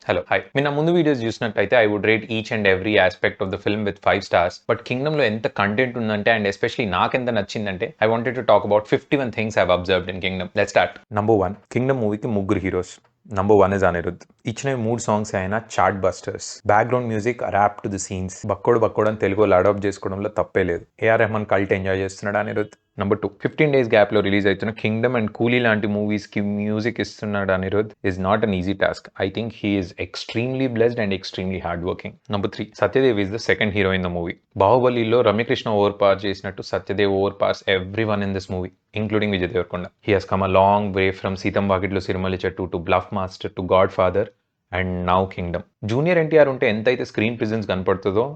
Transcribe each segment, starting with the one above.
Hello hi మీరు నా ముందు వీడియోస్ చూసినట్టయితే I would rate each and every aspect of the film with 5 stars. బట్ కింగ్డమ్ లో ఎంత కంటెంట్ ఉందంటే అండ్ ఎస్పెషలీ నాకు ఎంత నచ్చిందంటే I wanted to talk about 51 things I've observed in Kingdom. Let's start. Number 1, Kingdom మూవీకి ముగ్గురు హీరోస్. Number 1 is Anirudh. ఇచ్చిన 3 సాంగ్స్ అయినా chartbusters. Background music adapt to the scenes. బక్కోడు బక్కోడు అని తెలుగులో అడాప్ట్ చేసుకోవడంలో తప్పే లేదు. ఏఆర్ రెహమాన్ కల్ట్ ఎంజాయ్ చేస్తున్నాడు అనిరుద్ధ్. నంబర్ 2, 15 days గ్యాప్లో రిలీజ్ అవుతున్న కింగ్డమ్ అండ్ కూలీ లాంటి మూవీస్కి మ్యూజిక్ ఇస్తున్నాడు Anirudh is not an easy task. I think he is extremely blessed and extremely hard working. Number 3, Satyadev is the second hero in the movie. బాహుబలిలో Ramyakrishna over power చేసినట్టు Satyadev over powers every one in this movie, including Vijay Deverakonda. He has come a long way from సీతం వాకిట్లో సిరిమల్లి చెట్టు to Bluff Master to Godfather and now Kingdom. Junior NTR ఉంటే ఎంతైతే screen presence కనపడుతుందో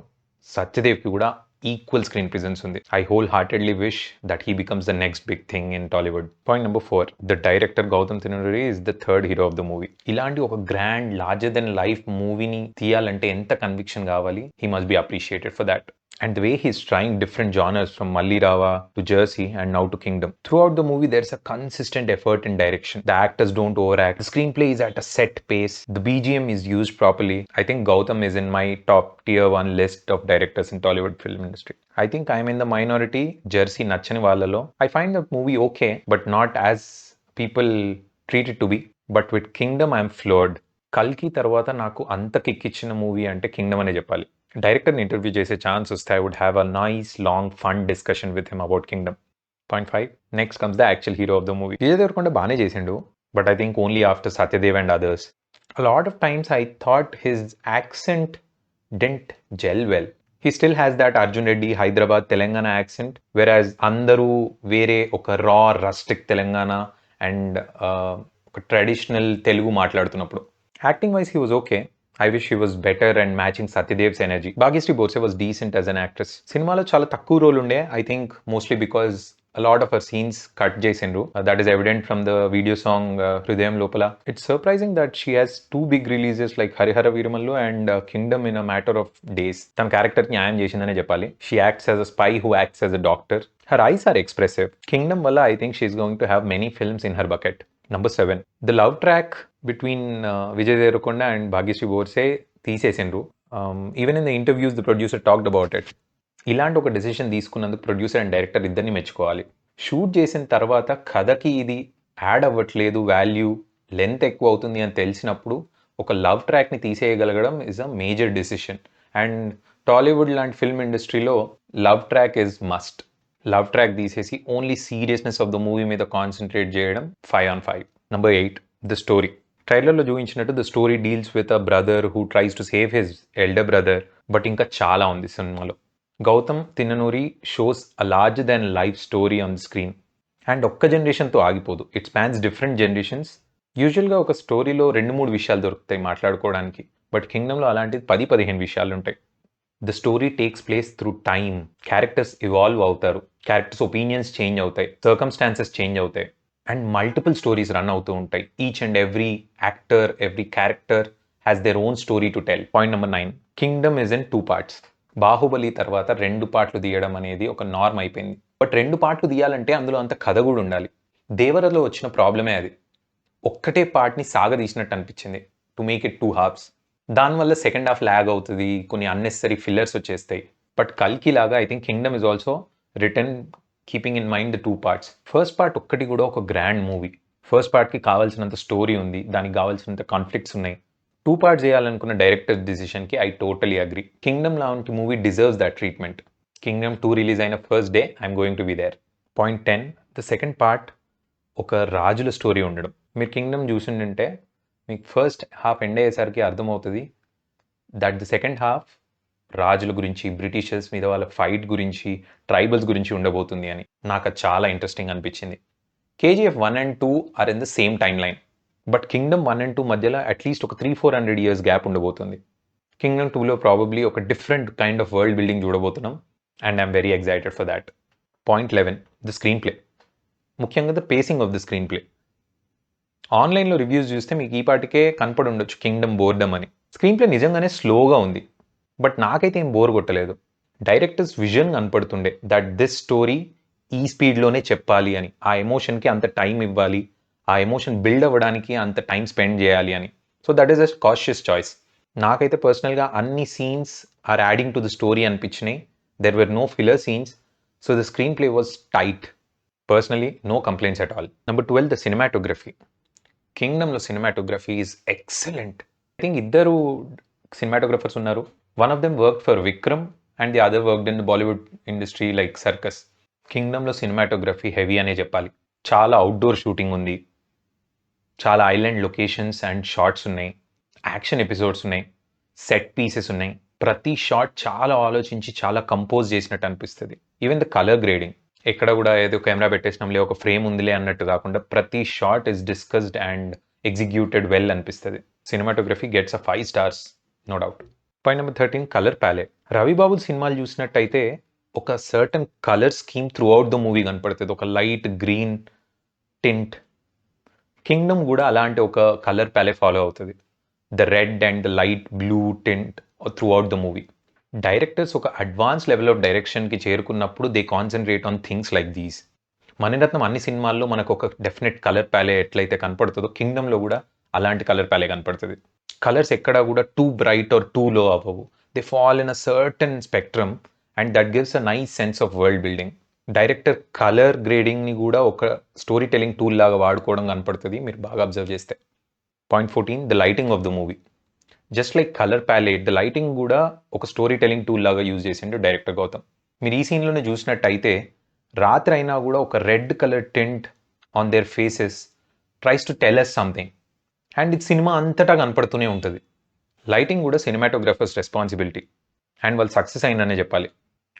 సత్యదేవ్కి కూడా ఈక్వల్ స్క్రీన్ ప్రెజెన్స్ ఉంది. I wholeheartedly wish that he becomes the next big thing in Tollywood. Point number 4, the director Gautam Tinnanuri is the third hero of the movie. ఇలాంటి ఒక grand larger than life మూవీని తీయాలంటే ఎంత conviction కావాలి. He must be appreciated for that. And the way he's trying different genres from Malli Rava to Jersey and now to Kingdom. Throughout the movie, there's a consistent effort in direction. The actors don't overact. The screenplay is at a set pace. The BGM is used properly. I think Gautam is in my top tier 1 list of directors in Tollywood film industry. I think I'm in the minority. Jersey nachani vallalo. I find the movie okay, but not as people treat it to be. But with Kingdom, I'm floored. కల్కి తర్వాత నాకు అంత కిక్కిచ్చిన movie అంటే Kingdom అనే చెప్పాలి. డైరెక్టర్ని interview చేసే chance వస్తే I would have a nice long fun discussion with him about Kingdom. Point 5, next comes the actual hero of the movie. Vijay Deverakonda బాగానే చేసిండు, but I think only after Satyadev and others. A lot of times I thought his accent didn't gel well. He still has that Arjun Reddy Hyderabad Telangana accent, whereas andaru vere oka raw rustic Telangana and oka traditional Telugu మాట్లాడుతున్నప్పుడు. Acting wise he was okay. I wish he was better and matching Satyadev's energy. Bhagyashree Borse was decent as an actress. సినిమాలో చాలా తక్కువ role ఉండే, I think mostly because a lot of her scenes cut చేసిండ్రు. That is evident from the video song Hridayam Lopala. It's surprising that she has 2 big releases like Harihara Veeramallu and Kingdom in a matter of days. తన character కి న్యాయం చేసిందనే చెప్పాలి. She acts as a spy who acts as a doctor. Her eyes are expressive. Kingdom వల్ల I think she's going to have many films in her bucket. Number 7, the love track between Vijay Deverakonda and Bhagyashree Borse తీసేసిండ్రు. Even in the interviews the producer talked about it. ఇలాంటి ఒక decision తీసుకున్నందుకు producer and director ఇద్దరిని మెచ్చుకోవాలి. Shoot చేసిన తర్వాత కథకి ఇది యాడ్ అవ్వట్లేదు, వాల్యూ లెంత్ ఎక్కువ అవుతుంది అని తెలిసినప్పుడు ఒక లవ్ ట్రాక్ని తీసేయగలగడం is a major decision. And Tollywood లాంటి ఫిల్మ్ ఇండస్ట్రీలో love track is must. Love track తీసేసి only seriousness of the movie మీద కాన్సన్ట్రేట్ చేయడం 5 on 5. Number 8, the story. ట్రైలర్లో చూపించినట్టు the story deals with a brother who tries to save his elder brother, but ఇంకా చాలా ఉంది సినిమాలో. Gautam Tinnanuri shows a larger than life story on the screen. And ఒక్క జనరేషన్తో ఆగిపోదు, ఇట్ స్పాన్స్ డిఫరెంట్ జనరేషన్స్. యూజువల్గా ఒక స్టోరీలో 2-3 విషయాలు దొరుకుతాయి మాట్లాడుకోవడానికి, బట్ కింగ్డమ్లో అలాంటిది 10-15 విషయాలు ఉంటాయి. The story takes place through time. Characters evolve అవుతారు, క్యారెక్టర్స్ ఒపీనియన్స్ చేంజ్ అవుతాయి, సర్కమ్స్టాన్సెస్ చేంజ్ అవుతాయి, అండ్ మల్టిపుల్ స్టోరీస్ రన్ అవుతూ ఉంటాయి. Each and every actor, every character has their own story to tell. Point number 9, Kingdom is in 2 parts. Baahubali తర్వాత 2 పార్ట్లు తీయడం అనేది ఒక norm అయిపోయింది, బట్ 2 పార్ట్లు తీయాలంటే అందులో అంత కథ కూడా ఉండాలి. దేవరలో వచ్చిన ప్రాబ్లమే అది. ఒక్కటే పార్ట్ని సాగదీసినట్టు అనిపించింది టు మేక్ ఇట్ 2 halves. దానివల్ల సెకండ్ హాఫ్ ల్యాగ్ అవుతుంది, కొన్ని అన్నెసరీ ఫిల్లర్స్ వచ్చేస్తాయి. బట్ కల్కి లాగా I think Kingdom is also return keeping in mind the 2 parts. First part ఒక్కటి కూడా ఒక గ్రాండ్ మూవీ. ఫస్ట్ పార్ట్కి కావాల్సినంత స్టోరీ ఉంది, దానికి కావాల్సినంత కాన్ఫ్లిక్ట్స్ ఉన్నాయి. 2 parts చేయాలనుకున్న డైరెక్టర్ డిసిషన్కి ఐ టోటలీ అగ్రీ. కింగ్డమ్ లాంటి movie deserves that treatment. Kingdom 2 release అయిన first day I'm going to be there. Point 10, the second part ఒక రాజుల స్టోరీ ఉండడం. మీరు కింగ్డమ్ చూసిందంటే మీకు ఫస్ట్ హాఫ్ ఎండ్ అయ్యేసరికి అర్థమవుతుంది దట్ ది సెకండ్ హాఫ్ రాజుల గురించి, బ్రిటిషర్స్ మీద వాళ్ళ ఫైట్ గురించి, ట్రైబల్స్ గురించి ఉండబోతుంది అని. నాకు అది చాలా ఇంట్రెస్టింగ్ అనిపించింది. KGF 1 and 2 are in the same time line, but Kingdom 1 and 2 మధ్యలో అట్లీస్ట్ ఒక 300-400 years గ్యాప్ ఉండబోతుంది. కింగ్డమ్ 2లో ప్రాబబ్లీ ఒక different kind of world building చూడబోతున్నాం, and I'm very excited for that. Point 11, the screenplay. ముఖ్యంగా the pacing of the screenplay. ఆన్లైన్లో reviews చూస్తే మీకు ఈ పాటికే కనపడి ఉండొచ్చు కింగ్డమ్ బోర్డమ్ అని. స్క్రీన్ ప్లే నిజంగానే స్లోగా ఉంది, బట్ నాకైతే ఏం బోర్ కొట్టలేదు. డైరెక్టర్స్ విజన్ కనపడుతుండే దట్ దిస్ స్టోరీ ఈ స్పీడ్లోనే చెప్పాలి అని. ఆ ఎమోషన్కి అంత టైం ఇవ్వాలి, ఆ ఎమోషన్ బిల్డ్ అవ్వడానికి అంత టైం స్పెండ్ చేయాలి అని. So that is a cautious choice. నాకైతే పర్సనల్గా అన్ని scenes are adding to the story అనిపించినాయి. There were no filler scenes. So the screenplay was tight. Personally no complaints at all. Number 12, the cinematography. కింగ్డమ్లో cinematography is excellent. I think ఇద్దరు cinematographers ఉన్నారు. One of them work for Vikram and the other worked in the Bollywood industry like Circus. కింగ్డమ్లో cinematography heavy అనే చెప్పాలి. చాలా outdoor shooting ఉంది, చాలా island locations and shorts ఉన్నాయి, యాక్షన్ ఎపిసోడ్స్ ఉన్నాయి, సెట్ పీసెస్ ఉన్నాయి. ప్రతి షాట్ చాలా ఆలోచించి చాలా కంపోజ్ చేసినట్టు అనిపిస్తుంది. ఈవెన్ ద కలర్ గ్రేడింగ్, ఎక్కడ కూడా ఏదో కెమెరా పెట్టేసినాంలే ఒక ఫ్రేమ్ ఉందిలే అన్నట్టు కాకుండా ప్రతి shot is discussed and executed well అనిపిస్తుంది. Cinematography gets a 5 stars, no doubt. Point number 13, colour palette. Ravibabu సినిమాలు చూసినట్టయితే ఒక certain colour scheme throughout the movie కనపడుతుంది. ఒక లైట్ గ్రీన్ టింట్. కింగ్డమ్ కూడా అలాంటి ఒక కలర్ ప్యాలెట్ ఫాలో అవుతుంది. The red and the light blue tint throughout the movie. Directors ఒక అడ్వాన్స్ లెవెల్ ఆఫ్ డైరెక్షన్కి చేరుకున్నప్పుడు they concentrate on things like these. Mani Ratnam అన్ని సినిమాల్లో మనకు ఒక డెఫినెట్ కలర్ ప్యాలే ఎట్లయితే కనపడుతుందో కింగ్డమ్లో కూడా అలాంటి కలర్ ప్యాలే కనపడుతుంది. కలర్స్ ఎక్కడా కూడా two bright are too low అవ్వవు. They fall in a certain spectrum and that gives a nice sense of world building. Director colour గ్రేడింగ్ని కూడా ఒక స్టోరీ టెలింగ్ టూల్ లాగా వాడుకోవడం కనపడుతుంది మీరు బాగా అబ్జర్వ్ చేస్తే. Point 14, the lighting of the movie. Just like colour palette, the lighting కూడా ఒక స్టోరీ టెలింగ్ టూల్ లాగా యూజ్ చేసిండు డైరెక్టర్ గౌతమ్. మీరు ఈ సీన్లోనే చూసినట్టయితే రాత్రి అయినా కూడా ఒక red colour tint on their faces tries to tell us something and ఇది సినిమా అంతటా కనపడుతూనే ఉంటుంది. లైటింగ్ కూడా సినిమాటోగ్రఫర్స్ రెస్పాన్సిబిలిటీ అండ్ వాళ్ళు సక్సెస్ అయిందనే చెప్పాలి.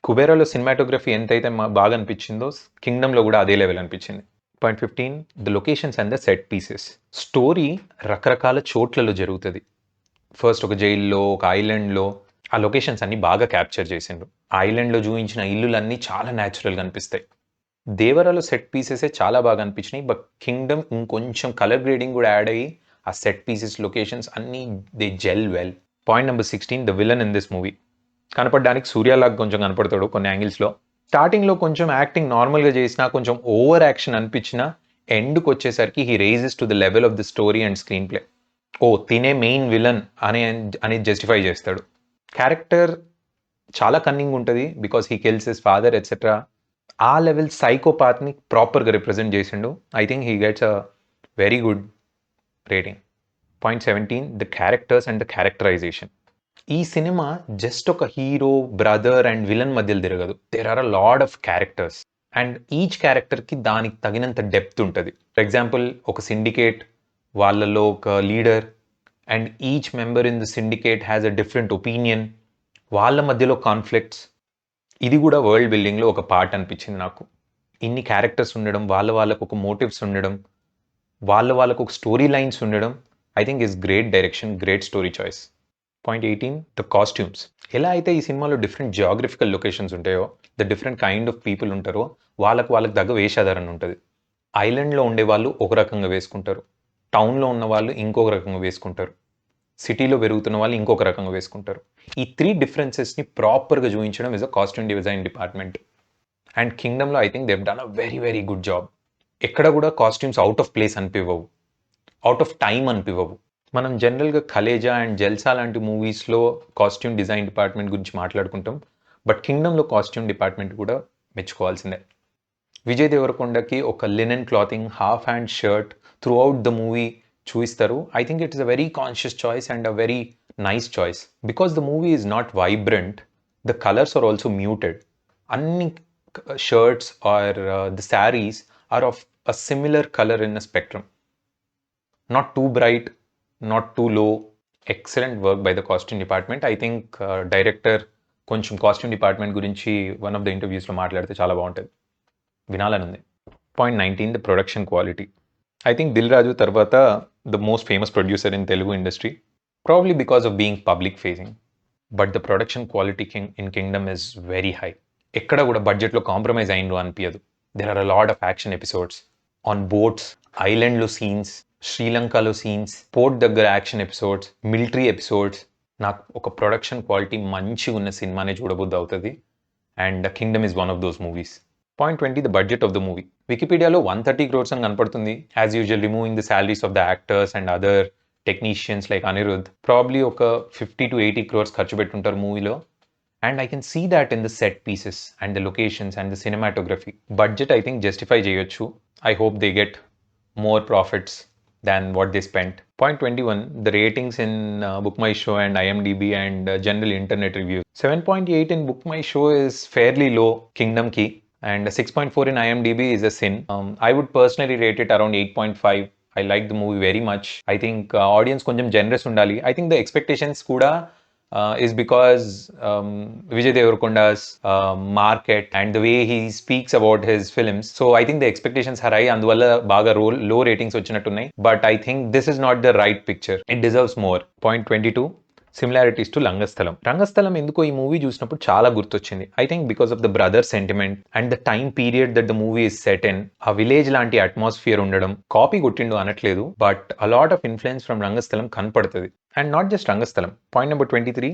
కుబేరాలో సినిమాటోగ్రఫీ ఎంతైతే బాగా అనిపించిందో కింగ్డమ్లో కూడా అదే లెవెల్ అనిపించింది. Point 15, the locations and the set pieces. Story రకరకాల చోట్లలో జరుగుతుంది. ఫస్ట్ ఒక జైల్లో, ఒక ఐలాండ్లో ఆ లొకేషన్స్ అన్ని బాగా క్యాప్చర్ చేసిండ్రు. ఐలాండ్లో చూపించిన ఇల్లులన్నీ చాలా న్యాచురల్గా అనిపిస్తాయి. దేవరాలో సెట్ పీసెసే చాలా బాగా అనిపించినాయి. బట్ కింగ్డమ్ ఇంకొంచెం కలర్ గ్రేడింగ్ కూడా యాడ్ అయ్యి ఆ సెట్ పీసెస్ లొకేషన్స్ అన్నీ they gel well. Point number 16, the villain in this movie. కనపడడానికి సూర్యలాగా కొంచెం కనపడతాడు కొన్ని యాంగిల్స్లో. స్టార్టింగ్లో కొంచెం యాక్టింగ్ నార్మల్గా చేసినా కొంచెం ఓవర్ యాక్షన్ అనిపించినా ఎండ్కి వచ్చేసరికి he raises to the level of the story and screenplay. ఓ తినే మెయిన్ విలన్ అనేది జస్టిఫై చేస్తాడు. క్యారెక్టర్ చాలా కన్నింగ్ ఉంటుంది because he kills his father et cetera. ఆ లెవెల్ సైకోపాత్ని ప్రాపర్గా రిప్రజెంట్ చేసిండు. I think he gets a very good rating. Point 17, the characters and the characterization. ఈ సినిమా జస్ట్ ఒక హీరో, బ్రదర్ అండ్ విలన్ మధ్యలో తిరగదు. There are a lot of characters and each క్యారెక్టర్కి దానికి తగినంత డెప్త్ ఉంటుంది. ఫర్ ఎగ్జాంపుల్ ఒక సిండికేట్, వాళ్ళలో ఒక leader and each member in the syndicate has a different opinion. వాళ్ళ మధ్యలో కాన్ఫ్లిక్ట్స్. ఇది కూడా వరల్డ్ బిల్డింగ్లో ఒక పార్ట్ అనిపించింది నాకు. ఇన్ని క్యారెక్టర్స్ ఉండడం, వాళ్ళకు ఒక మోటివ్స్ ఉండడం, వాళ్ళకు ఒక స్టోరీ లైన్స్ ఉండడం I think is great direction, great story choice. Point 18, the costumes. ఎలా అయితే ఈ సినిమాలో డిఫరెంట్ జియోగ్రఫికల్ లొకేషన్స్ ఉంటాయో, the different kind of people ఉంటారో వాళ్ళకి తగ్గ వేషధారణ ఉంటుంది. ఐలాండ్లో ఉండే వాళ్ళు ఒక రకంగా వేసుకుంటారు, టౌన్లో ఉన్న వాళ్ళు ఇంకొక రకంగా వేసుకుంటారు, సిటీలో పెరుగుతున్న వాళ్ళు ఇంకొక రకంగా వేసుకుంటారు. ఈ 3 డిఫరెన్సెస్ని ప్రాపర్గా చూపించడం is a costume design department. And కింగ్డమ్లో I think they've done a very very good job. ఎక్కడ కూడా కాస్ట్యూమ్స్ అవుట్ ఆఫ్ ప్లేస్ అనిపివ్వవు, అవుట్ ఆఫ్ టైం అనిపివ్వవు. మనం జనరల్గా ఖలేజా అండ్ జల్సా లాంటి మూవీస్లో కాస్ట్యూమ్ డిజైన్ డిపార్ట్మెంట్ గురించి మాట్లాడుకుంటాం. బట్ కింగ్డమ్లో కాస్ట్యూమ్ డిపార్ట్మెంట్ కూడా మెచ్చుకోవాల్సిందే. విజయ్ దేవరకొండకి ఒక linen clothing, half hand shirt throughout the movie చూపిస్తారు. I think it is a very conscious choice and a very nice choice because the movie is not vibrant, the colours are also muted. అన్ని shirts or the saris are of a similar colour in a spectrum, not too bright, not too low. Excellent work by the costume department. I think director కొంచెం costume department గురించి one of the ఇంటర్వ్యూస్లో మాట్లాడితే చాలా బాగుంటుంది, వినాలని ఉంది. Point 19, the production quality. I think Dil Raju తర్వాత the most famous producer in Telugu industry, probably because of being public facing. But the production quality in Kingdom is very high. ఎక్కడ కూడా బడ్జెట్లో కాంప్రమైజ్ అయినరు అనిపించదు. There are a lot of action episodes on boats, ఐలాండ్లో scenes, శ్రీలంకలో scenes, port దగ్గర action episodes, military episodes. నాకు ఒక ప్రొడక్షన్ క్వాలిటీ మంచిగా ఉన్న సినిమానే చూడబుద్ది అవుతుంది and Kingdom is one of those movies. Point 20, the budget of the movie. వికీపీడియాలో 130 crores అని కనపడుతుంది, as usual removing the salaries of the actors and other technicians like Anirudh probably ఒక 50 to 80 crores ఖర్చు పెట్టుంటారు మూవీలో. And I can see that in the set pieces and the locations and the cinematography. Budget I think justify చేయొచ్చు. I hope they get more profits than what they spent. Point 21, the ratings in Book My Show and IMDb and general internet reviews. 7.8 in Book My Show is fairly low, Kingdom ki, and 6.4 in IMDb is a sin. I would personally rate it around 8.5. I like the movie very much. I think audience konjam generous undali. I think the expectations kuda is because Vijay Deverakonda's market and the way he speaks about his films. So I think the expectations are high. Anduvalla baga low ratings vachinattunnai. But I think this is not the right picture. It deserves more. Point 22. Similarities to Rangasthalam. Rangasthalam ఎందుకో ఈ మూవీ చూసినప్పుడు చాలా గుర్తొచ్చింది. I think because of the brother sentiment and the time period that the movie is set in. ఆ village లాంటి atmosphere ఉండడం. Copy కొట్టిండు అనట్లేదు, but a lot of influence from Rangasthalam కనపడుతుంది. And not just Rangasthalam. Point number 23,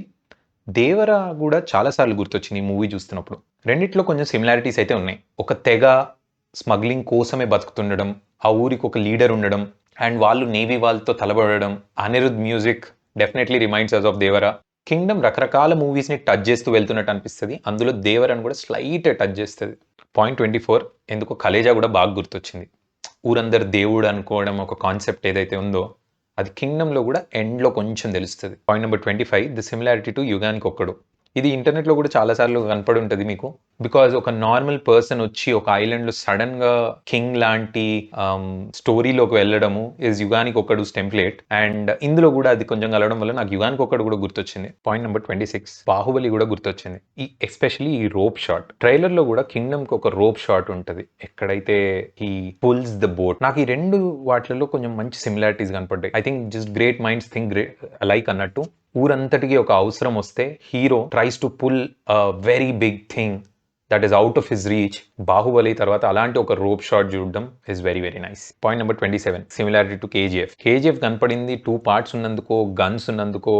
Devara కూడా చాలాసార్లు గుర్తొచ్చింది ఈ మూవీ చూస్తున్నప్పుడు. రెండిట్లో కొంచెం సిమిలారిటీస్ అయితే ఉన్నాయి. ఒక తెగ స్మగ్లింగ్ కోసమే బతుకుతుండడం, ఆ ఊరికి ఒక లీడర్ ఉండడం, అండ్ వాళ్ళు నేవీ వాళ్ళతో తలబడడం. Anirudh music definitely reminds us of Devara. Kingdom రకరకాల మూవీస్ని టచ్ చేస్తూ వెళ్తున్నట్టు అనిపిస్తుంది. అందులో దేవరని కూడా స్లైట్ టచ్ చేస్తుంది. పాయింట్ 24, ఎందుకో కలేజా కూడా బాగా గుర్తొచ్చింది. ఊరందరు దేవుడు అనుకోవడం ఒక కాన్సెప్ట్ ఏదైతే ఉందో అది కింగ్డమ్లో కూడా ఎండ్లో కొంచెం తెలుస్తుంది. Point number 25, the similarity to యుగానికి ఒక్కడు. ఇది ఇంటర్నెట్లో కూడా చాలాసార్లు కనపడి ఉంటుంది మీకు. బికాజ్ ఒక నార్మల్ పర్సన్ వచ్చి ఒక ఐలాండ్లో సడన్గా కింగ్ లాంటి స్టోరీలోకి వెళ్ళడము ఇస్ యుగానికి ఒక్కడు టెంప్లేట్. అండ్ ఇందులో కూడా అది కొంచెం కలవడం వల్ల నాకు యుగానికి ఒక్కడు కూడా గుర్తొచ్చింది. పాయింట్ నెంబర్ 26, బాహుబలి కూడా గుర్తొచ్చింది. ఎస్పెషలీ ఈ రోప్ షాట్. ట్రైలర్లో కూడా కింగ్డమ్కి ఒక రోప్ షాట్ ఉంటుంది ఎక్కడైతే ఈ పుల్స్ ద బోట్. నాకు ఈ రెండు వాటిలలో కొంచెం మంచి సిమిలారిటీస్ కనపడ్డాయి. I think just great minds think like అన్నట్టు. ఊరంతటికి ఒక అవసరం వస్తే hero tries to pull very big thing that is out of his reach. Baahubali తర్వాత అలాంటి ఒక రోప్ షాట్ చూడడం is very very nice. Point number 27, similarity to KGF. KGF కనపడింది 2 parts ఉన్నందుకో, గన్స్ ఉన్నందుకో,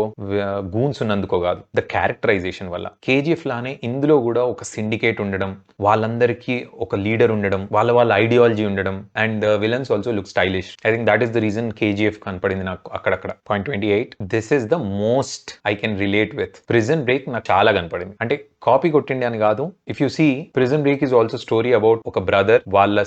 గూన్స్ ఉన్నందుకో కాదు, ద క్యారెక్టరైజేషన్ వల్ల. కేజీఎఫ్ లానే ఇందులో కూడా ఒక సిండికేట్ ఉండడం, వాళ్ళందరికీ ఒక లీడర్ ఉండడం, వాళ్ళ ఐడియాలజీ ఉండడం, and villains also look stylish. I think that is the reason KGF కనపడింది నాకు అక్కడక్కడ. Point 28, this is the most I can relate with. Prison Break నాకు చాలా కనపడింది. అంటే కాపీ కొట్టిండి అని కాదు. If you see, Prison Break is also story about ఒక బ్రదర్, వాళ్ళ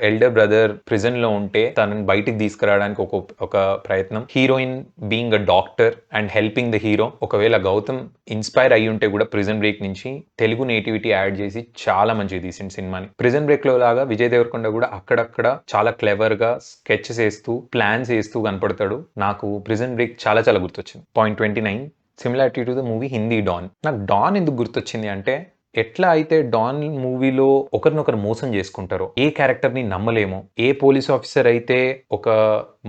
ఎల్డర్ బ్రదర్ ప్రిజన్ లో ఉంటే తనని బయటికి తీసుకురావడానికి ఒక ప్రయత్నం. Heroine being a doctor and helping the hero. ఒకవేళ గౌతమ్ ఇన్స్పైర్ అయ్యి ఉంటే కూడా ప్రిజన్ బ్రేక్ నుంచి తెలుగు నేటివిటీ యాడ్ చేసి చాలా మంచిగా తీసింది సినిమాని. ప్రిజన్ బ్రేక్ లో లాగా విజయ్ దేవరకొండ కూడా అక్కడక్కడ చాలా క్లెవర్ గా స్కెచెస్ వేస్తూ ప్లాన్స్ వేస్తూ కనపడతాడు. నాకు ప్రిజన్ బ్రేక్ చాలా చాలా గుర్తొచ్చింది. Point 29, similarity to the movie Hindi Don. నాకు డాన్ ఎందుకు గుర్తొచ్చింది అంటే, ఎట్లా అయితే డాన్ మూవీలో ఒకరినొకరు మోసం చేసుకుంటారో, ఏ క్యారెక్టర్ని నమ్మలేమో, ఏ పోలీస్ ఆఫీసర్ అయితే ఒక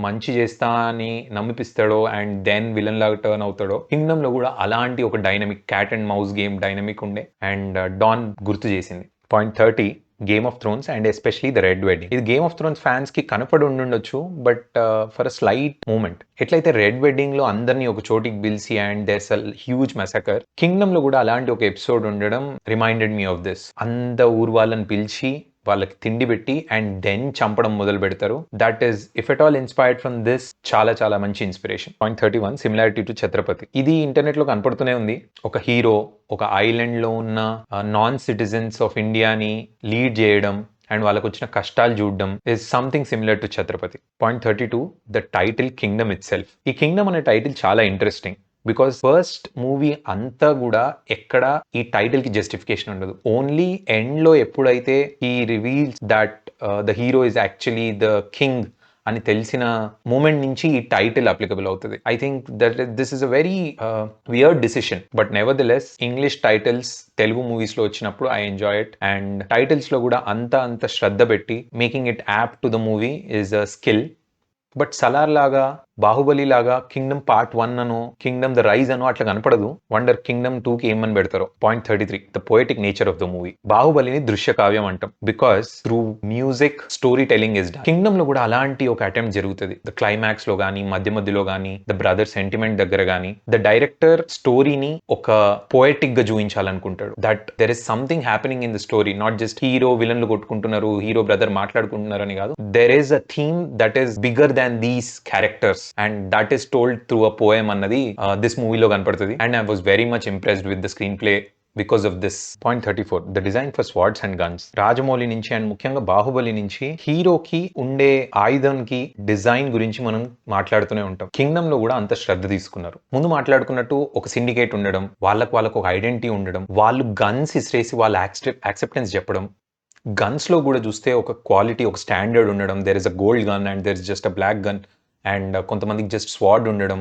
మంచి చేస్తా అని నమ్మిపిస్తాడో అండ్ దెన్ విలన్ లాగా టర్న్ అవుతాడో, కింగ్డమ్ లో కూడా అలాంటి ఒక dynamic cat and mouse game dynamic ఉండే అండ్ డాన్ గుర్తు చేసింది. Point 30, Game of Thrones and especially the Red Wedding. ఇది గేమ్ ఆఫ్ థ్రోన్స్ ఫ్యాన్స్ కి కనపడి ఉండొచ్చు, but for a slight moment. ఎట్లయితే రెడ్ వెడ్డింగ్ లో అందరినీ ఒక చోటికి పిలిచి and there's a huge massacre, Kingdom లో కూడా అలాంటి ఒక ఎపిసోడ్ ఉండడం రిమైండెడ్ మీ ఆఫ్ దిస్. అంత ఊరు వాళ్ళని పిలిచి వాళ్ళకి తిండి పెట్టి అండ్ దెన్ చంపడం మొదలు పెడతారు. That is if at all inspired from this, చాలా చాలా మంచి inspiration. Point 31, similarity to Chatrapathi. ఇది ఇంటర్నెట్ లో కనపడుతూనే ఉంది. ఒక హీరో ఒక ఐలాండ్ లో ఉన్న నాన్ సిటిజన్స్ ఆఫ్ ఇండియాని లీడ్ చేయడం అండ్ వాళ్ళకు వచ్చిన కష్టాలు చూడడం is something similar to Chatrapathi. Point 32, the title Kingdom itself. ఈ కింగ్డమ్ అనే టైటిల్ చాలా ఇంట్రెస్టింగ్. బికాస్ ఫస్ట్ మూవీ అంతా కూడా ఎక్కడ ఈ టైటిల్ కి జస్టిఫికేషన్ ఉండదు. ఓన్లీ ఎండ్ లో ఎప్పుడైతే ఈ reveals that the hero is actually the king అని తెలిసిన మూమెంట్ నుంచి ఈ టైటిల్ అప్లికబుల్ అవుతుంది. I think that this is a very weird decision, but nevertheless English titles Telugu movies లో వచ్చినప్పుడు I enjoy it. And titles లో కూడా అంత శ్రద్ధ పెట్టి making it apt to the movie is a skill. But Salaar లాగా, బాహుబలి లాగా Kingdom part 1 అను, కింగ్డమ్ ద రైజ్ అను అట్లా కనపడదు. వండర్ కింగ్డమ్ 2కి ఏమని పెడతారో. Point 33, the poetic nature of the movie. బాహుబలిని దృశ్య కావ్యం అంటాం because through music storytelling is done. Kingdom లో కూడా అలాంటి ఒక అటెంప్ట్ జరుగుతుంది. ద క్లైమాక్స్ లో గానీ, మధ్యలో గానీ, ద బ్రదర్ సెంటిమెంట్ దగ్గర గానీ, ద డైరెక్టర్ స్టోరీని ఒక పోయటిక్ గా చూపించాలనుకుంటాడు. That there is something happening in the story, not just hero విలన్లు కొట్టుకుంటున్నారు, హీరో బ్రదర్ మాట్లాడుకుంటున్నారు అని కాదు. There is a theme that is bigger than these characters and that is told through a poem అన్నది this మూవీలో కనపడుతుంది. And I was very much impressed with the screenplay because of this. Point 34, the design for swords and guns. Rajamouli నుంచి and ముఖ్యంగా బాహుబలి నుంచి హీరోకి ఉండే ఆయుధంకి design గురించి మనం మాట్లాడుతూనే ఉంటాం. కింగ్డమ్ లో కూడా అంత శ్రద్ధ తీసుకున్నారు. ముందు మాట్లాడుకున్నట్టు ఒక సిండికేట్ ఉండడం, వాళ్ళకు ఒక ఐడెంటిటీ ఉండడం, వాళ్ళు గన్స్ ఇసిరేసి వాళ్ళ యాక్సెప్టెన్స్ చెప్పడం. గన్స్ లో కూడా చూస్తే ఒక క్వాలిటీ, ఒక స్టాండర్డ్ ఉండడం. There is a gold gun and there is just a black gun and కొంతమందికి జస్ట్ స్వార్డ్ ఉండడం.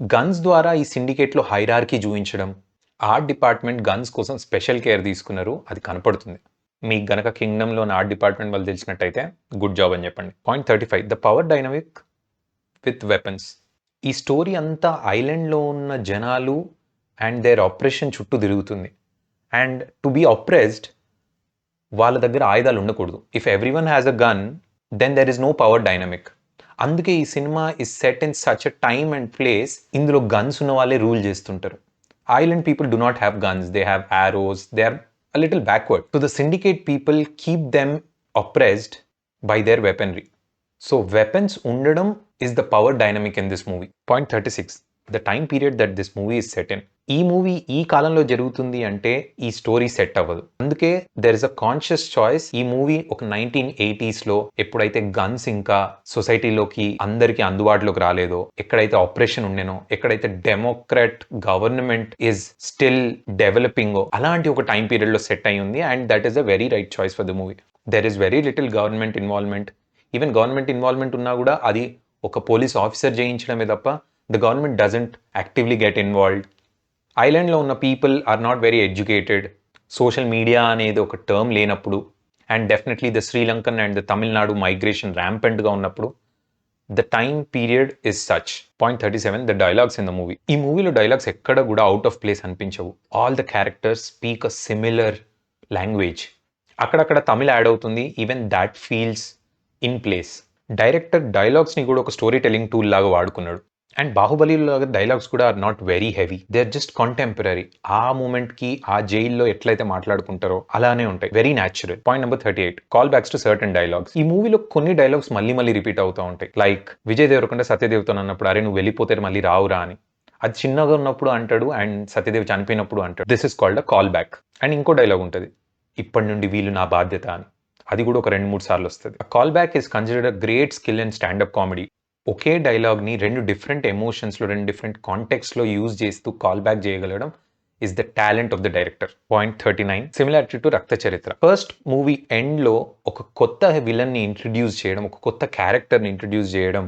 గన్స్ ద్వారా ఈ సిండికేట్ లో హైరార్కీ చూపించడం. ఆర్ట్ డిపార్ట్మెంట్ గన్స్ కోసం స్పెషల్ కేర్ తీసుకున్నారు, అది కనపడుతుంది. మీకు గనక కింగ్డమ్లో ఆర్ట్ డిపార్ట్మెంట్ వాళ్ళు తెలిసినట్టయితే గుడ్ జాబ్ అని చెప్పండి. Point 35, the power dynamic with weapons. ఈ స్టోరీ అంతా ఐలాండ్లో ఉన్న జనాలు అండ్ దేర్ ఆపరేషన్ చుట్టూ తిరుగుతుంది. అండ్ టు బీ ఆప్రెస్డ్, వాళ్ళ దగ్గర ఆయుధాలు ఉండకూడదు. If every one has a gun, then there is no power dynamic. అందుకే ఈ సినిమా is set in such a time and place, ఇందులో గన్స్ ఉన్న వాళ్ళే రూల్ చేస్తుంటారు. Island people do not have guns, they have arrows, they are a little backward. So the syndicate people keep them oppressed by their weaponry. So weapons undadam is the power dynamic in this movie. Point 36, the time period that this movie is set in. ఈ movie ఈ కాలంలో జరుగుతుంది అంటే ఈ story set అవ్వదు. అందుకే there is a conscious choice. ఈ movie ఒక 1980s లో ఎప్పుడైతే గన్స్ ఇంకా సొసైటీలోకి అందరికి అందుబాటులోకి రాలేదో, ఎక్కడైతే ఆపరేషన్ ఉండేనో, ఎక్కడైతే democrat government is still developing, అలాంటి ఒక టైం పీరియడ్ లో సెట్ అయి ఉంది. And that is a very right choice for the movie. There is very little government involvement. Even government involvement ఉన్నా కూడా అది ఒక పోలీస్ ఆఫీసర్ చేయించడమే తప్ప the government doesn't actively get involved. ఐలాండ్లో ఉన్న people are not very educated. Social media అనేది ఒక టర్మ్ లేనప్పుడు, and definitely the Sri Lankan and the Tamil Nadu migration ర్యాంపెంట్గా ఉన్నప్పుడు, the time period is such. Point 37, the dialogues in the movie. ఈ మూవీలో dialogues ఎక్కడ కూడా అవుట్ ఆఫ్ ప్లేస్ అనిపించవు. All the characters speak a similar language. అక్కడక్కడ తమిళ యాడ్ అవుతుంది, even that feels in place. Director డైలాగ్స్ని కూడా ఒక స్టోరీ టెల్లింగ్ టూల్ లాగా వాడుకున్నాడు. అండ్ బాహుబలిలో డైలాగ్స్ కూడా are not very heavy, they are just contemporary. ఆ మూమెంట్కి ఆ జైల్లో ఎట్లయితే మాట్లాడుకుంటారో అలానే ఉంటాయి, very natural. Point number 38, call backs to certain dialogues. ఈ మూవీలో కొన్ని డైలాగ్స్ మళ్ళీ రిపీట్ అవుతూ ఉంటాయి. లైక్ విజయ్ దేవరకొండ సత్యదేవ్తో అన్నప్పుడు, అరే నువ్వు వెళ్ళిపోతే మళ్ళీ రావురా అని. అది చిన్నగా ఉన్నప్పుడు అంటాడు, అండ్ సత్యదేవ్ చనిపోయినప్పుడు అంటాడు. This is called a call back. And ఇంకో డైలాగ్ ఉంటుంది, ఇప్పటి నుండి వీళ్ళు నా బాధ్యత అని. అది కూడా ఒక 2-3 సార్లు వస్తుంది. Call back is considered a great skill in standup comedy. ఒకే డైలాగ్ని 2 డిఫరెంట్ ఎమోషన్స్లో, 2 డిఫరెంట్ కాంటెక్స్లో యూజ్ చేస్తూ కాల్ బ్యాక్ చేయగలగడం is the talent of the director. Point 39, similarity to Rakta Charitra. First movie ఎండ్లో ఒక కొత్త విలన్ని ఇంట్రడ్యూస్ చేయడం, ఒక కొత్త క్యారెక్టర్ని ఇంట్రడ్యూస్ చేయడం,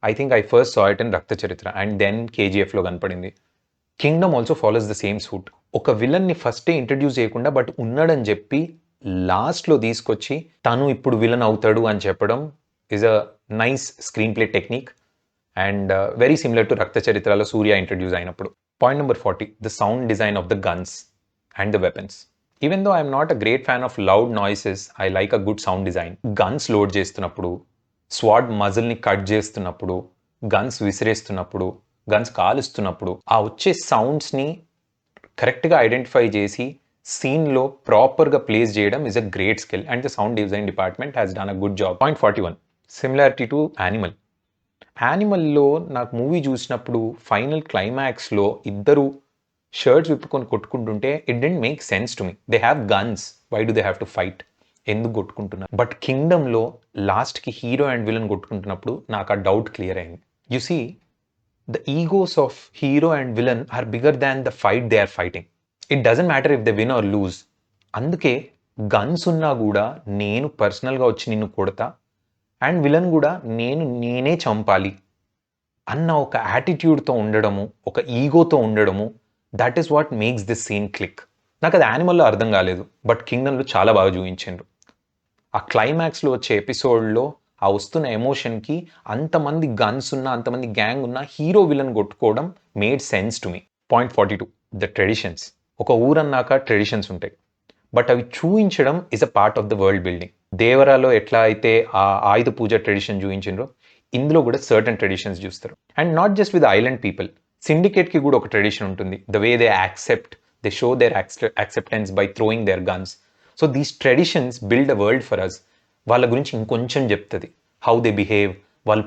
I think I first saw it in రక్త చరిత్ర అండ్ దెన్ కేజీఎఫ్లో కనపడింది. Kingdom also follows the same suit. ఒక విలన్ని ఫస్టే ఇంట్రడ్యూస్ చేయకుండా బట్ ఉన్నాడని చెప్పి లాస్ట్లో తీసుకొచ్చి తను ఇప్పుడు విలన్ అవుతాడు అని చెప్పడం is a nice screenplay technique and very similar to Rakta Charitralo Surya introduce అయినప్పుడు. Point number 40, the sound design of the guns and the weapons. Even though I'm not a great fan of loud noises, I like a good sound design. Guns load చేస్తున్నప్పుడు, స్వాడ్ మజిల్ని cut చేస్తున్నప్పుడు, guns విసిరేస్తున్నప్పుడు, guns కాలుస్తున్నప్పుడు ఆ వచ్చే సౌండ్స్ని కరెక్ట్గా identify చేసి సీన్లో ప్రాపర్గా place చేయడం is a great skill and the sound design department has done a good job. Point 41, similarity to Animal. యానిమల్లో నాకు మూవీ చూసినప్పుడు ఫైనల్ క్లైమాక్స్లో ఇద్దరు షర్ట్స్ విప్పుకొని కొట్టుకుంటుంటే it didn't make sense to me. They have guns, why do they have to fight, ఎందుకు కొట్టుకుంటున్నారు? But కింగ్డమ్లో లాస్ట్కి హీరో అండ్ విలన్ కొట్టుకుంటున్నప్పుడు నాకు ఆ డౌట్ క్లియర్ అయింది. You see, the egos of hero and villain are bigger than the fight they are fighting. It doesn't matter if they win or lose. అందుకే guns ఉన్నా కూడా నేను పర్సనల్గా వచ్చి నిన్ను కొడతా అండ్ విలన్ కూడా నేనే చంపాలి అన్న ఒక యాటిట్యూడ్తో ఉండడము, ఒక ఈగోతో ఉండడము, that is what makes this scene click. నాకు అది యానిమల్లో అర్థం కాలేదు, బట్ కింగ్డమ్లో చాలా బాగా చూపించారు. ఆ క్లైమాక్స్లో వచ్చే ఎపిసోడ్లో ఆ వస్తున్న ఎమోషన్కి అంతమంది గన్స్ ఉన్నా, అంతమంది గ్యాంగ్ ఉన్నా హీరో విలన్ కొట్టుకోవడం made sense to me. Point 42, the traditions. ఒక ఊరన్నాక ట్రెడిషన్స్ ఉంటాయి, బట్ అవి చూపించడం is a part of the world building. దేవరాలో ఎట్లా అయితే ఆ ఆయుధ పూజ ట్రెడిషన్ చూపించారో ఇందులో కూడా సర్టన్ ట్రెడిషన్స్ చూస్తారు. And not just with island people, సిండికేట్కి కూడా ఒక ట్రెడిషన్ ఉంటుంది. The way they accept, they show their acceptance by throwing their guns. So these traditions build a world for us. వాళ్ళ గురించి ఇంకొంచెం చెప్తుంది, హౌ దే బిహేవ్, వాళ్ళు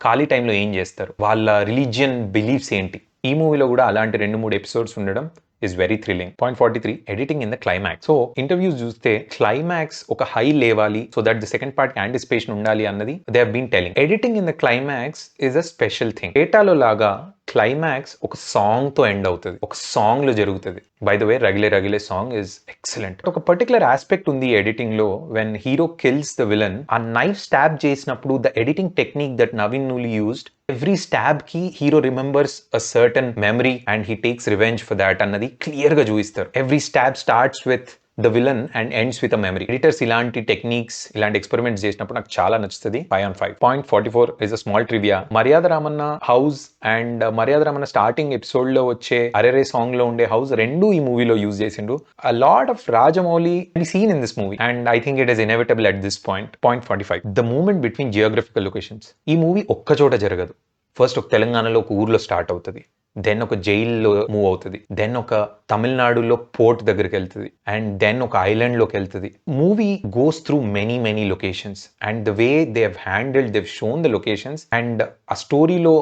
ఖాళీ టైంలో ఏం చేస్తారు, వాళ్ళ రిలీజియన్ బిలీఫ్స్ ఏంటి. ఈ మూవీలో కూడా అలాంటి 2-3 ఎపిసోడ్స్ ఉండడం is very thrilling. Point 43, editing in the climax. So interviews చూస్తే క్లైమాక్స్ ఒక హై లేవాలి, so that the second part anticipation ఉండాలి అన్నది they have been telling. Editing in the climax is a special thing. డేటాలో లాగా climax ఒక song తో end అవుతుంది, ఒక సాంగ్ లో జరుగుతుంది. By the way Ragile Ragile song is excellent. ఒక పర్టికులర్ ఆస్పెక్ట్ ఉంది ఎడిటింగ్ లో, when hero kills the villain, ఆ నైఫ్ స్టాబ్ చేసినప్పుడు the editing technique that Naveen Nooli used, every stab కి hero remembers a certain memory and he takes revenge for that అన్నది clear గా చూపిస్తారు. Every stab starts with the villain and ends with a memory. Editors ఇలాంటి techniques, ఇలాంటి experiments చేసినప్పుడు నాకు చాలా నచ్చుతుంది. 5/5. Point 44 is a small trivia. మర్యాద రామన్న హౌస్ అండ్ మర్యాద రామన్న స్టార్టింగ్ ఎపిసోడ్ లో వచ్చే అరెరే సాంగ్ లో ఉండే హౌస్ రెండు ఈ మూవీలో యూజ్ చేసిండు. A lot of Rajamouli is seen in this movie and I think it is inevitable at this point. Point 45. The movement between geographical locations. ఈ మూవీ ఒక్క చోట జరగదు. ఫస్ట్ ఒక తెలంగాణలో ఒక ఊర్లో స్టార్ట్ అవుతుంది, దెన్ ఒక జైల్లో మూవ్ అవుతుంది, దెన్ ఒక తమిళనాడులో పోర్ట్ దగ్గరికి వెళ్తుంది, అండ్ దెన్ ఒక ఐలాండ్ లోకి వెళ్తుంది. Movie goes through many locations and the way they have handled, they have shown the locations and ఆ స్టోరీలో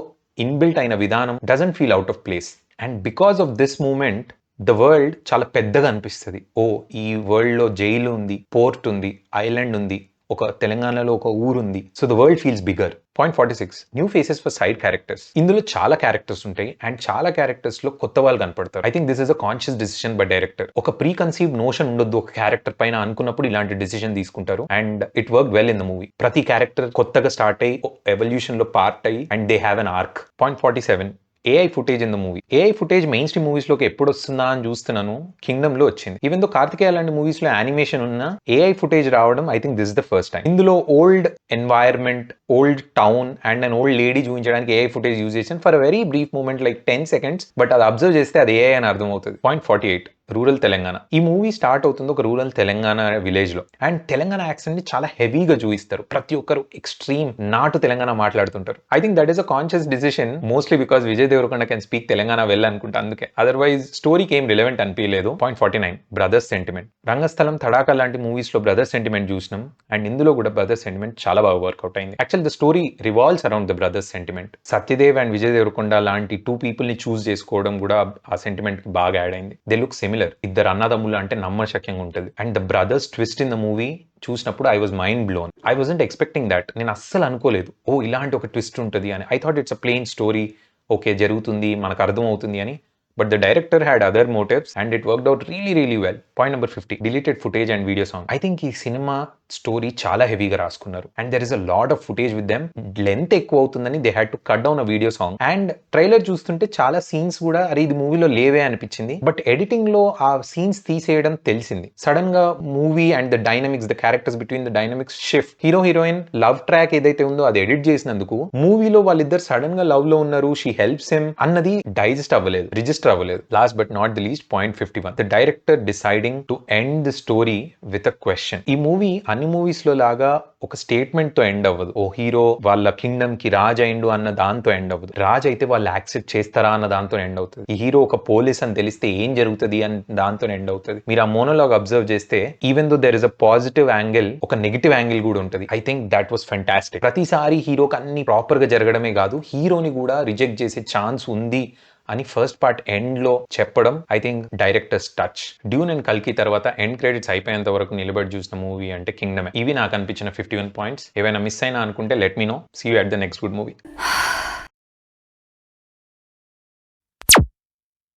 ఇన్బిల్ట్ అయిన విధానం doesn't feel out of place. And because of this moment the world చాలా పెద్దగా అనిపిస్తుంది. ఓ, ఈ వరల్డ్ లో jail ఉంది, పోర్ట్ ఉంది, ఐలాండ్ ఉంది, ఒక తెలంగాణలో ఒక ఊరుంది. So the world feels bigger. Point 46, new faces for side characters. ఇందులో చాలా క్యారెక్టర్స్ ఉంటాయి అండ్ చాలా క్యారెక్టర్స్ లో కొత్త వాళ్ళు కనపడతారు. I think this is a conscious decision by director. ఒక ప్రీ కన్సీవ్డ్ నోషన్ ఉండొద్దు ఒక క్యారెక్టర్ పైన అనుకున్నప్పుడు ఇలాంటి డిసిషన్ తీసుకుంటారు and it work well in the movie. ప్రతి క్యారెక్టర్ కొత్తగా స్టార్ట్ అయ్యి ఎవల్యూషన్ లో పార్ట్ అయ్యి and they have an arc. Point 47, AI footage in the movie. AI footage main stream movies లోకి ఎప్పుడు వస్తుందా అని చూస్తున్నాను, కింగ్డమ్ లో వచ్చింది. ఈవెన్ దో కార్తికేయ లాంటి మూవీస్ లో యానిమేషన్ ఉన్న ఏఐ ఫుటేజ్ రావడం I think this is the first time. ఇందులో old environment, old town and an old lady చూపించడానికి ఏఐ ఫుటేజ్ యూజ్ చేసాను for a very brief moment, like 10 seconds, but అది observe చేస్తే అది AI అని అర్థం అవుతుంది. Point 48, rural Telangana. ఈ మూవీ స్టార్ట్ అవుతుంది ఒక రూరల్ తెలంగాణ విలేజ్ లో అండ్ తెలంగాణ యాక్సెంట్ ని చాలా హెవీగా చూపిస్తారు. ప్రతి ఒక్కరు ఎక్స్ట్రీమ్ నాటు తెలంగాణ మాట్లాడుతుంటారు. I think that is a conscious decision, mostly because Vijay Deverakonda can speak Telangana well అనుకుంటా, అందుకే. అదర్వైజ్ స్టోరీకి ఏం రిలవెంట్ అనిపించలేదు. Point 49, brothers sentiment. Rangasthalam, Tadakha లాంటి మూవీస్ లో బ్రదర్స్ సెంటిమెంట్ చూసినాం అండ్ ఇందులో కూడా బ్రదర్స్ సెంటిమెంట్ చాలా బాగా వర్క్అవుట్ అయింది. Actual the story revolves around the brothers sentiment. Satyadev and Vijay Deverakonda లాంటి 2 people ని చూస్ చేసుకోవడం కూడా ఆ సెంటిమెంట్ కి బాగా యాడ్ అయింది. They look similar. ఇద్దరు అన్నదమ్ములు అంటే నమ్మశక్యంగా ఉంటుంది. And the brothers twist in the movie చూసినప్పుడు I was mind blown. I wasn't expecting that. నేను అస్సలు అనుకోలేదు ఓ ఇలాంటి ఒక ట్విస్ట్ ఉంటుంది అని. I thought it's a plain story, okay జరుగుతుంది, మనకు అర్థం అవుతుంది అని. But the director had other motives and it worked out really well. Point number 50, deleted footage and video song. I think ఈ సినిమా స్టోరీ చాలా హెవీగా రాసుకున్నారు and there is a lot of footage with them. Length ఎక్కువ అవుతుందని they had to cut down a video song. And trailer చూస్తుంటే చాలా scenes కూడా అరే ఇది మూవీలో లేవే అనిపించింది, బట్ ఎడిటింగ్ లో ఆ సీన్స్ తీసేయడం తెలిసింది. సడన్ గా movie and the dynamics, the characters between the dynamics shift. Hero heroine love track ఏదైతే ఉందో అది ఎడిట్ చేసినందుకు మూవీలో వాళ్ళిద్దరు సడన్ గా లవ్ లో ఉన్నారు, షీ హెల్ప్స్ హిమ్ అన్నది డైజెస్ట్ అవ్వలేదు, రిజిస్టర్ అవ్వలేదు. Last but not the least, Point 51, the director deciding to end the story with a question. ఈ మూవీ అన్ని మూవీస్ లో లాగా ఒక స్టేట్మెంట్ తో ఎండ్ అవ్వదు. ఓ హీరో వాళ్ళ కింగ్డమ్ కి రాజ్ అయిండు అన్న దాంతో ఎండ్ అవ్వదు. రాజ్ అయితే వాళ్ళు యాక్సెప్ట్ చేస్తారా అన్న దాంతో ఎండ్ అవుతుంది. ఈ హీరో ఒక పోలీస్ అని తెలిస్తే ఏం జరుగుతుంది అని దాంతో ఎండ్ అవుతుంది. మీరు ఆ మోనోలాగ్ అబ్జర్వ్ చేస్తే even though there is a positive angle, ఒక నెగిటివ్ యాంగిల్ కూడా ఉంటుంది. I think that was fantastic. ప్రతిసారి హీరోకి అన్ని ప్రాపర్ గా జరగడమే కాదు, హీరోని కూడా రిజెక్ట్ చేసే ఛాన్స్ ఉంది అని ఫస్ట్ పార్ట్ ఎండ్ లో చెప్పడం I think directors touch. Dune and కల్కి తర్వాత ఎండ్ క్రెడిట్స్ అయిపోయేంత వరకు నిలబడి చూసిన మూవీ అంటే కింగ్డమ్. ఇవి నాకు అనిపించిన 51 పాయింట్స్. ఏవైనా మిస్ అయినా అనుకుంటే let me know. See you at the next good movie.